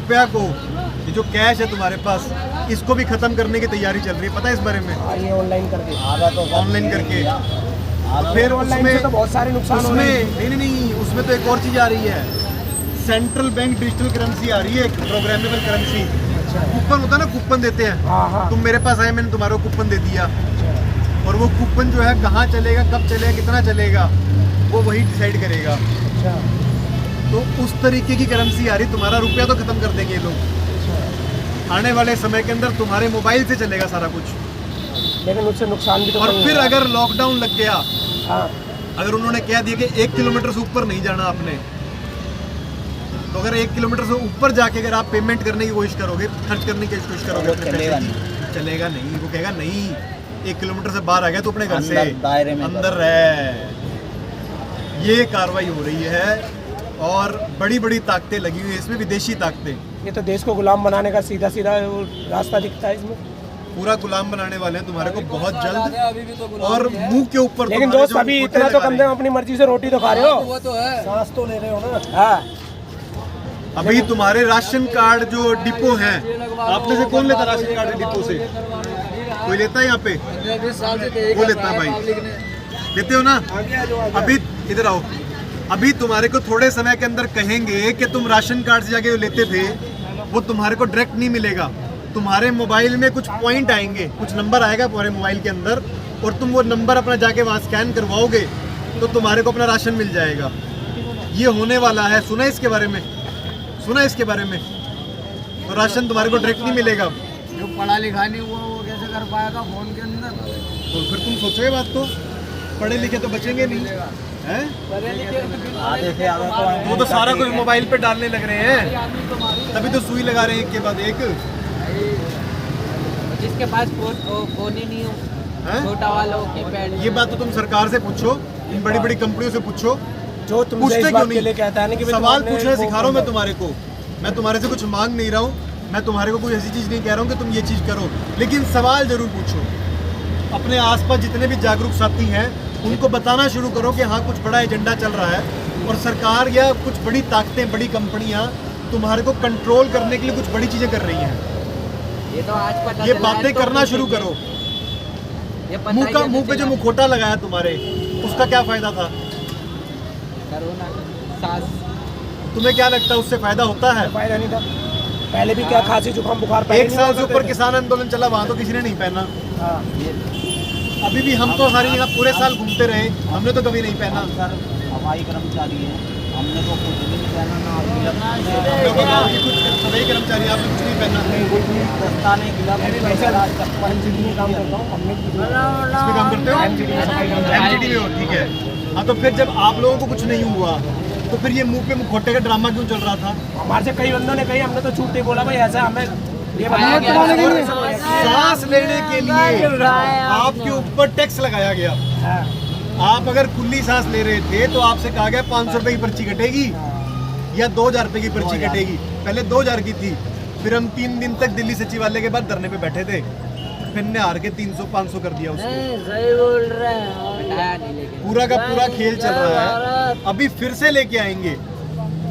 रुपया को, ये जो कैश है तुम्हारे पास, इसको भी खत्म करने की तैयारी चल रही है, पता है इस बारे में? ये ऑनलाइन करके ऑनलाइन करके तो फिर ऑनलाइन से तो बहुत सारे नुकसान हो रहे हैं। नहीं, उसमें तो एक और चीज़ आ रही है, सेंट्रल बैंक डिजिटल करेंसी आ रही है, प्रोग्रामेबल करेंसी। कूपन होता है ना, कूपन देते हैं। तुम मेरे पास आए, मैंने तुम्हारे को कूपन दे दिया, और वो कूपन जो है कहाँ चलेगा, कब चलेगा, कितना चलेगा, वो वही डिसाइड करेगा। तो उस तरीके की करेंसी आ रही, तुम्हारा रुपया तो खत्म कर देंगे ये लोग। आने वाले समय के अंदर तुम्हारे मोबाइल से चलेगा सारा कुछ, लेकिन उससे नुकसान भी तो। और फिर अगर लॉकडाउन लग गया, अगर उन्होंने कह दिया कि 1 किलोमीटर से ऊपर नहीं जाना आपने, तो अगर 1 किलोमीटर से ऊपर जाके अगर आप पेमेंट करने की कोशिश करोगे, खर्च करने की कोशिश करोगे, चलेगा नहीं। वो कहेगा नहीं, 1 किलोमीटर से बाहर आ गया तो अपने घर से दायरे में अंदर रह। ये कार्रवाई हो रही है और बड़ी बड़ी ताकतें लगी हुई है इसमें, विदेशी ताकतें। ये तो देश को गुलाम बनाने का सीधा सीधा रास्ता दिखता है इसमें। पूरा गुलाम बनाने वाले हैं तुम्हारे को बहुत जल्द, और मुंह के ऊपर। लेकिन दोस्त अभी इतना तो कम से कम अपनी मर्जी से रोटी तो खा रहे हो, वो तो है, सांस तो ले रहे हो ना। हाँ, अभी तुम्हारे राशन कार्ड जो डिपो हैं, आपने से कौन लेता राशन कार्ड डिपो से? कोई लेता है यहाँ पे? वो लेता है भाई, लेते हो ना? अभी इधर आओ, अभी तुम्हारे को थोड़े समय के अंदर कहेंगे कि तुम राशन कार्ड से जाके लेते थे, वो तुम्हारे को डायरेक्ट नहीं मिलेगा। तुम्हारे मोबाइल में कुछ पॉइंट आएंगे, कुछ नंबर आएगा तुम्हारे मोबाइल के अंदर, और तुम वो नंबर अपना जाके वहाँ स्कैन करवाओगे तो तुम्हारे को अपना राशन मिल जाएगा। ये होने वाला है, सुना इसके बारे में? सुना इसके बारे में? तो राशन तुम्हारे को डायरेक्ट नहीं मिलेगा। जो पढ़ा लिखा नहीं हुआ वो कैसे कर पाएगा फोन के अंदर? तो फिर तुम सोचो ये बात, तो पढ़े लिखे तो बचेंगे नहीं हैं? वो तो सारा कुछ मोबाइल पे डालने लग रहे हैं, तभी तो सुई लगा रहे हैं एक के बाद एक। जिसके पास फोन ही नहीं हो, छोटा वालों की पैड। ये बात तो तुम सरकार से पूछो, इन बड़ी बड़ी कंपनियों से पूछो, जो तुमसे इस बात के लिए कहता है ना कि सवाल पूछना सिखा रहा हूँ मैं तुम्हारे को। मैं तुम्हारे से कुछ मांग नहीं रहा हूँ, मैं तुम्हारे को कोई ऐसी चीज़ नहीं कह रहा हूँ कि तुम ये चीज़ करो, लेकिन सवाल जरूर पूछो। अपने आसपास जितने भी जागरूक साथी हैं उनको बताना शुरू करो कि हाँ कुछ बड़ा एजेंडा चल रहा है, और सरकार या कुछ बड़ी ताकतें, बड़ी कंपनियां तुम्हारे को कंट्रोल करने के लिए कुछ बड़ी चीज़ें कर रही हैं। ये तो आज पता ये बातें करना शुरू करो। मुंह पे जो मुखौटा लगाया तुम्हारे, उसका क्या फायदा था? कोरोना सांस, तुम्हें क्या लगता है उससे फायदा होता है? फायदा नहीं था। पहले भी क्या खांसी जुकाम बुखार, 1 साल से ऊपर किसान आंदोलन चला, वहाँ तो किसी ने नहीं पहना। अभी भी हम तो सारी जगह पूरे साल घूमते रहे, हमने तो कभी नहीं पहना। हमारी कर्मचारी है, हमने तो कुछ भी नहीं पहना ना। सभी कर्मचारी, आपने कुछ नहीं पहना? दस्ता नहीं गिला। काम करता हूँ, हमने इसमें काम करते हो? एमजीडी में हो, ठीक है। हाँ, तो फिर जब आप लोगों को कुछ नहीं हुआ तो फिर ये मुंह पे मुखौटे का ड्रामा क्यों चल रहा था? हमारे से कई बंदों ने कही, हमने तो झूठ नहीं बोला भाई, ऐसा हमें ये सांस लेने के लिए आपके ऊपर टैक्स लगाया गया। आप अगर खुली सांस ले रहे थे तो आपसे कहा गया 500 रुपए की पर्ची कटेगी या 2000 रुपए की पर्ची कटेगी। पहले 2000 की थी, फिर हम 3 दिन तक दिल्ली सचिवालय के बाद धरने पे बैठे थे, फिर ने हार के 300-500 कर दिया उसको। सही बोल रहे हैं, पूरा का पूरा खेल चल रहा है। अभी फिर से लेके आएंगे,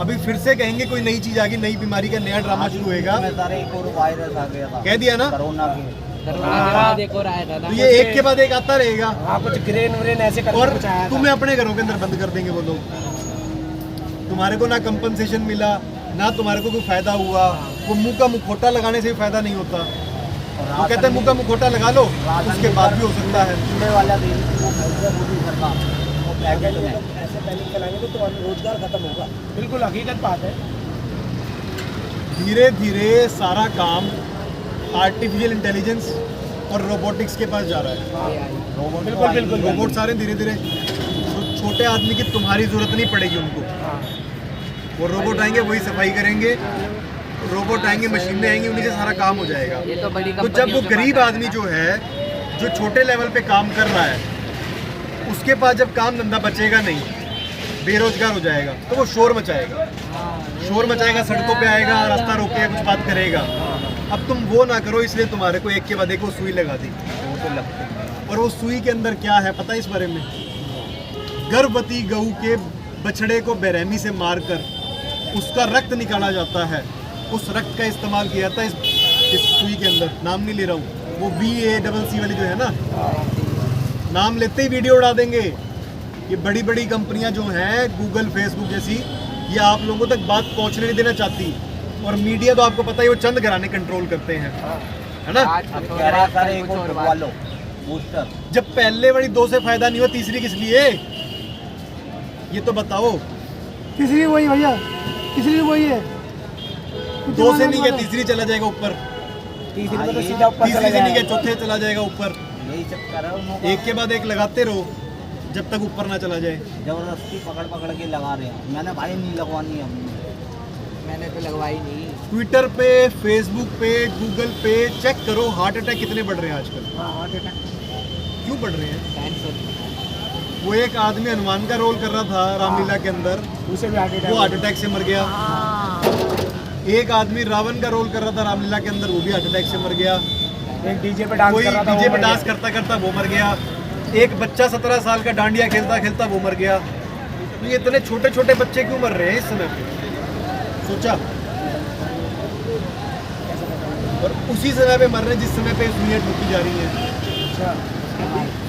अभी फिर से कहेंगे कोई नई चीज आ गई, नई बीमारी का नया ड्रामा शुरू होएगा। एक और वायरस आ गया था, कह दिया ना, कोरोना के। तो ये एक के बाद एक आता रहेगा। हाँ, कुछ ग्रेन व्रेन ऐसे करके और कुछ आया था। तुम्हें अपने घरों के अंदर बंद कर देंगे वो लोग। तुम्हारे को ना कंपनसेशन मिला, ना तुम्हारे को कोई फायदा हुआ। वो मुंह का मुखौटा लगाने से भी फायदा नहीं होता। वो कहते हैं मुंह का मुखौटा लगा लो, उसके बाद भी हो सकता है। ऐसे पैनिक चलाएंगे तो तुम्हारा रोजगार खत्म होगा। बिल्कुल हकीकत बात है। धीरे धीरे सारा काम आर्टिफिशियल इंटेलिजेंस और रोबोटिक्स के पास जा रहा है। बिल्कुल बिल्कुल रोबोट सारे धीरे धीरे, छोटे आदमी की तुम्हारी जरूरत नहीं पड़ेगी उनको। वो रोबोट आएंगे, वही सफाई करेंगे, रोबोट आएंगे, मशीनें आएंगी, उन्हीं से सारा काम हो जाएगा। ये तो बड़ी तो जब वो गरीब आदमी जो है, जो छोटे लेवल पे काम कर रहा है, उसके पास जब काम धंधा बचेगा नहीं, बेरोजगार हो जाएगा, तो वो शोर मचाएगा, सड़कों पे आएगा, रास्ता रोकेगा, कुछ बात करेगा। अब तुम वो ना करो, इसलिए तुम्हारे को एक के बाद एक वो सुई लगा दी। वो तो लगता है। और वो सुई के अंदर क्या है पता है इस बारे में? गर्भवती गऊ के बछड़े को बेरहमी से मारकर उसका रक्त निकाला जाता है, उस रक्त का इस्तेमाल किया था इस सुई के अंदर, नाम नहीं ले रहा हूँ, वो VACC वाली जो है ना, नाम लेते ही वीडियो उड़ा देंगे। ये बड़ी बड़ी कंपनियां जो हैं गूगल फेसबुक जैसी, ये आप लोगों तक बात पहुंचने नहीं देना चाहती, और मीडिया तो आपको पता है वो चंद घराने कंट्रोल करते हैं, है ना। जब पहले वाली 2 से फायदा नहीं हुआ, तीसरी किस लिए, ये तो बताओ। तीसरी वही भैया, तीसरी वही है, 2 से नहीं गया, तीसरी चला जाएगा ऊपर, तीसरी में तो सीधा ऊपर तीसरी चला से नहीं गया, जाएगा। चौथे चला जाएगा ऊपर। यही चक्कर है उनको, एक के बाद एक लगाते रहो जब तक ऊपर ना चला जाए। जबरदस्ती पकड़ पकड़ के लगा रहे हैं। मैंने भाई नहीं लगवानी है हमने, मैंने तो लगवाई नहीं। ट्विटर पे, फेसबुक पे, गूगल पे चेक करो, हार्ट अटैक कितने बढ़ रहे हैं आजकल, हाँ, हार्ट अटैक। क्यों बढ़ रहे हैं। कैंसर। वो एक आदमी हनुमान का रोल कर रहा था रामलीला के अंदर, उसे भी हार्ट अटैक। वो हार्ट अटैक से मर गया। एक आदमी रावण का रोल कर रहा था रामलीला के अंदर, वो भी हार्ट अटैक से मर गया। एक डीजे पे डांस कोई कर रहा था, डीजे वो पे मर डांस गया। करता करता वो मर गया। एक बच्चा 17 साल का डांडिया खेलता खेलता वो मर गया। ये इतने छोटे छोटे बच्चे क्यों मर रहे हैं इस समय पे, सोचा। और उसी समय पे मर रहे हैं जिस समय पे सुइयां ठोकी जा रही हैं। अच्छा,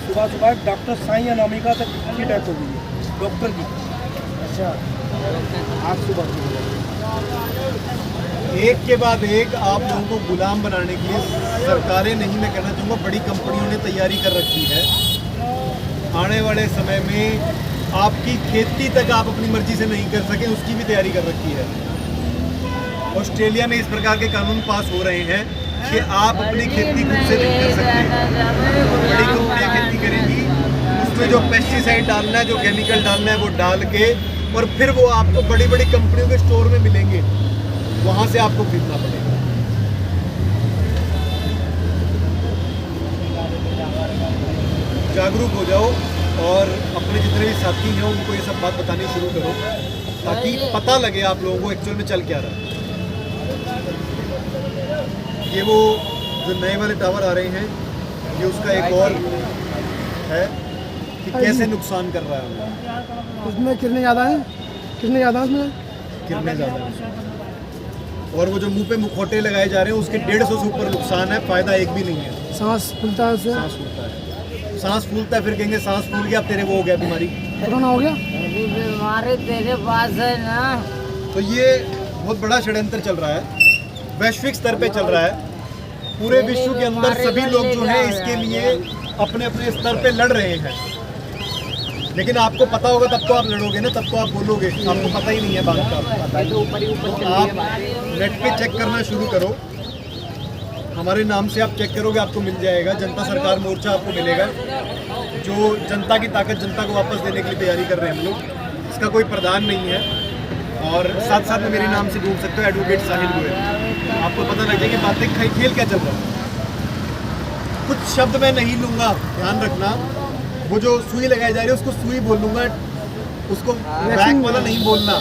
सुबह सुबह डॉक्टर साई अनामिका तक की डेथ हो गई है, डॉक्टर की। अच्छा, आज सुबह एक के बाद एक आप लोगों को गुलाम बनाने के लिए सरकारें नहीं, मैं कहना चाहूँगा बड़ी कंपनियों ने तैयारी कर रखी है। आने वाले समय में आपकी खेती तक आप अपनी मर्जी से नहीं कर सके, उसकी भी तैयारी कर रखी है। ऑस्ट्रेलिया में इस प्रकार के कानून पास हो रहे हैं कि आप अपनी खेती खुद से नहीं कर सकते। बड़ी कंपनियां खेती करेंगी, उसमें जो पेस्टिसाइड डालना है, जो केमिकल डालना है वो डाल के, और फिर वो आपको बड़ी बड़ी कंपनियों के स्टोर में मिलेंगे, वहाँ से आपको खरीदना पड़ेगा। जागरूक हो जाओ और अपने जितने भी साथी हैं उनको ये सब बात बतानी शुरू करो, ताकि पता लगे आप लोगों को एक्चुअल में चल क्या रहा है। ये वो जो नए वाले टावर आ रहे हैं, ये उसका एक और है कि कैसे नुकसान कर रहा है हमें। उसमें कितने ज़्यादा है, कितने ज़्यादा उसमें, कितने ज़्यादा है। और वो जो मुंह पे मुखौटे लगाए जा रहे हैं उसके 150 से ऊपर नुकसान है, फायदा एक भी नहीं है। सांस फूलता है उससे, सांस फूलता है, सांस फूलता है, फिर कहेंगे सांस फूल गया, अब तेरे वो हो गया बीमारी। कोरोना हो गया। अभी बीमारी तेरे पास है ना। तो ये बहुत बड़ा षड्यंत्र चल रहा है, वैश्विक स्तर पे चल रहा है। पूरे विश्व के अंदर सभी लोग जो हैं इसके लिए अपने अपने स्तर पे लड़ रहे हैं, लेकिन आपको पता होगा तब तो आप लड़ोगे ना, तब तो आप बोलोगे। आपको पता ही नहीं है बात का, तो ऊपर ही ऊपर चल तो रही आप है बात। नेट पे चेक करना शुरू करो। हमारे नाम से आप चेक करोगे, आपको मिल जाएगा। जनता सरकार मोर्चा आपको मिलेगा, जो जनता की ताकत जनता को वापस देने के लिए तैयारी कर रहे हैं हम लोग। इसका कोई प्रधान नहीं है, और साथ साथ में मेरे नाम से ढूंढ सकते हो, एडवोकेट साहिल गोयल। आपको पता लग जाएगी बातें खेल क्या चल रहा है। कुछ शब्द मैं नहीं लूँगा, ध्यान रखना। वो जो सुई लगाई जा रही है उसको सुई बोल लूँगा, उसको बैक वाला नहीं बोलना।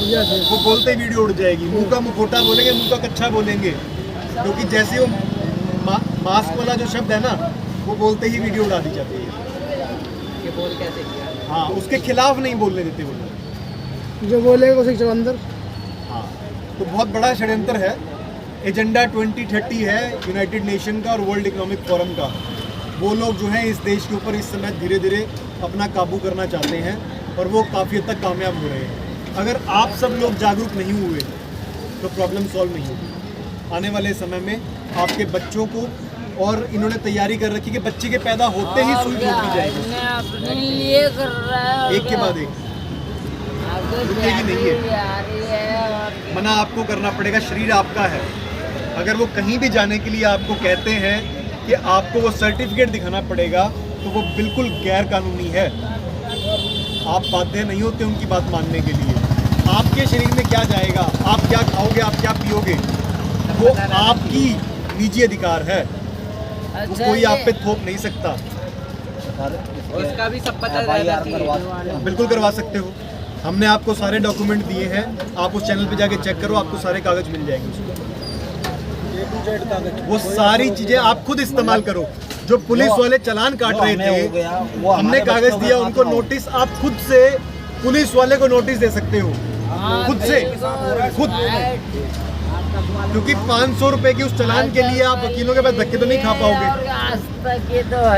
वो बोलते ही वीडियो उड़ जाएगी। मुंह का मुखौटा बोलेंगे, मुंह का कच्छा बोलेंगे, क्योंकि जैसे वो मास्क वाला जो शब्द है ना, वो बोलते ही वीडियो उड़ा दी जाती है। ये बोल कैसे किया? हाँ, उसके खिलाफ नहीं बोलने देते वो लोग। जो बोलेगा उसे चलो अंदर। हाँ, तो बहुत बड़ा षड्यंत्र है। एजेंडा 2030 है यूनाइटेड नेशन का और वर्ल्ड इकोनॉमिक फोरम का। वो लोग जो हैं इस देश के ऊपर इस समय धीरे धीरे अपना काबू करना चाहते हैं, और वो काफ़ी हद तक कामयाब हो रहे हैं। अगर आप सब लोग जागरूक नहीं हुए तो प्रॉब्लम सॉल्व नहीं होगी। आने वाले समय में आपके बच्चों को, और इन्होंने तैयारी कर रखी कि बच्चे के पैदा होते ही सुई ठोकी जाएगी, अपने लिए कर रहा है, एक के बाद एक। रुकेगी नहीं है, मना आपको करना पड़ेगा। शरीर आपका है। अगर वो कहीं भी जाने के लिए आपको कहते हैं कि आपको वो सर्टिफिकेट दिखाना पड़ेगा, तो वो बिल्कुल गैर कानूनी है। आप बाध्य नहीं होते उनकी बात मानने के लिए। आपके शरीर में क्या जाएगा, आप क्या खाओगे, आप क्या पियोगे, वो आपकी निजी अधिकार है। वो कोई आप पे थोप नहीं सकता। उसका भी सब पता FIR रहना करवा चाहिए। सकते हैं। बिल्कुल करवा सकते हो। हमने आपको सारे डॉक्यूमेंट दिए हैं, आप उस चैनल पे जाके चेक करो, आपको सारे कागज मिल जाएंगे उसमें। वो सारी चीजें आप खुद इस्तेमाल करो। जो पुलिस वाले चालान काट रहे थे, हमने कागज दिया उनको, नोटिस आप खुद से पुलिस वाले को नोटिस दे सकते हो, खुद से खुद। क्योंकि 500 रुपए की उस चालान के लिए आप वकीलों के पास धक्के तो नहीं खा पाओगे। आज तक ये तो है